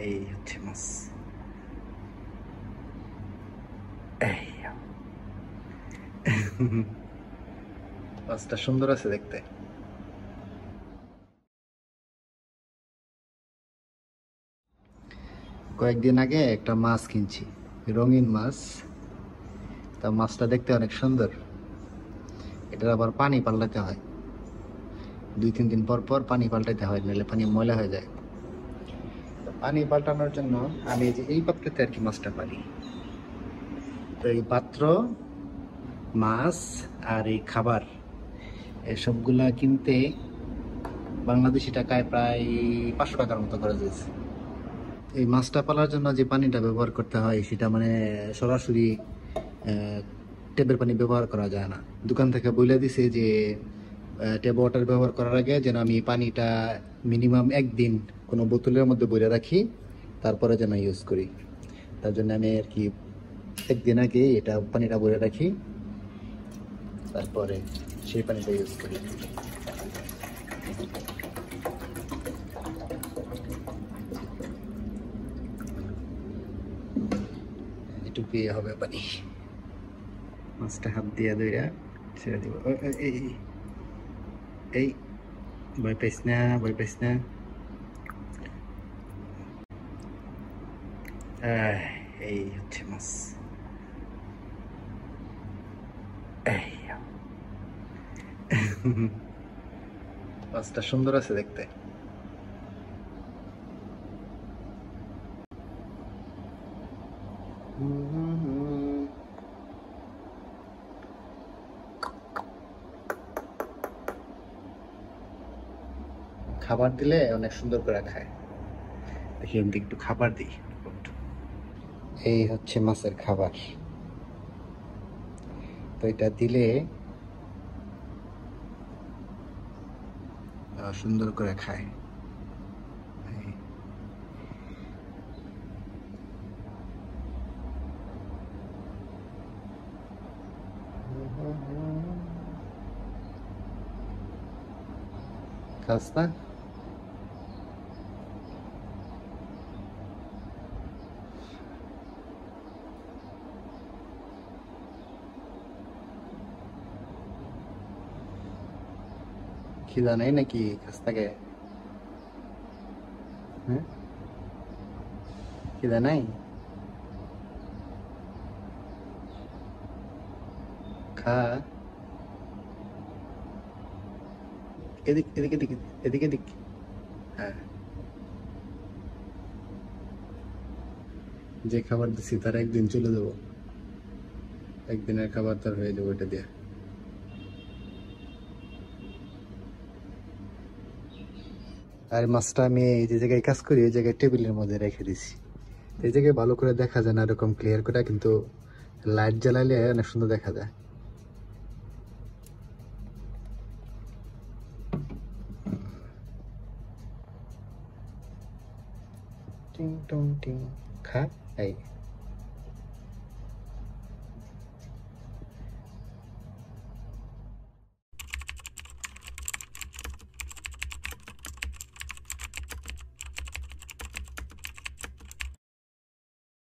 এই হচ্ছে মাছ। এই মাছটা সুন্দর আছে দেখতে। কয়েকদিন আগে একটা মাছ কিনছি, রঙিন মাছ। তা মাছটা দেখতে অনেক সুন্দর। এটার আবার পানি পাল্টাতে হয়, 2-3 দিন পর পর পানি পাল্টাতে হয়, নাহলে পানি ময়লা হয়ে যায়। তো পানি পাল্টানোর জন্য আমি এই পাত্রতে আর কি মাছটা পারি। তো এই পাত্র, মাছ আর এই খাবার, এসবগুলা কিনতে বাংলাদেশি টাকায় প্রায় 500 টাকার মতো খরচ হয়েছে। এই মাছটা পালার জন্য যে পানিটা ব্যবহার করতে হয় সেটা মানে সরাসরি ট্যাপের পানি ব্যবহার করা যায় না। দোকান থেকে বলে দিছে যে ট্যাপ ওয়াটার ব্যবহার করার আগে যেন আমি পানিটা মিনিমাম 1 দিন কোনো বোতলের মধ্যে ভরে রাখি, তারপরে যেন ইউজ করি। তার জন্য আমি আর কি 1 দিন আগে এটা পানিটা ভরে রাখি, তারপরে সেই পানিটা ইউজ করি। এটুকু হবে পানি। মাছটা হাত দিয়ে ধইরা ছেড়ে দিব। এই এই ভয় পাইস না, ভয় পাইস না। এই হচ্ছে মাছ। এই মাছটা সুন্দর আছে দেখতে। খাবার দিলে অনেক সুন্দর করে খায়। দেখি আমি একটু খাবার দিই। এই হচ্ছে মাছের খাবার। তো এটা দিলে সুন্দর করে খায়। খাস না? খিদা নেই নাকি কাছ থেকে? হ্যাঁ, খিদা নাই? খা। এদিক এদিকে এদিকে এদিকে এদিক। হ্যাঁ, যে খাবার দিছি তার 1 দিন চলে যাবো। 1 দিনের খাবার তার হয়ে যাবো এটা দিয়ে। আর মাছটা আমি এই যে জায়গায় কাজ করি ওই জায়গায় টেবিলের মধ্যে রেখে দিছি। এই জায়গায় ভালো করে দেখা যায় না এরকম ক্লিয়ার করে, কিন্তু লাইট জ্বালালে অনেক সুন্দর দেখা যায়। টিং টং টিং। খা। এই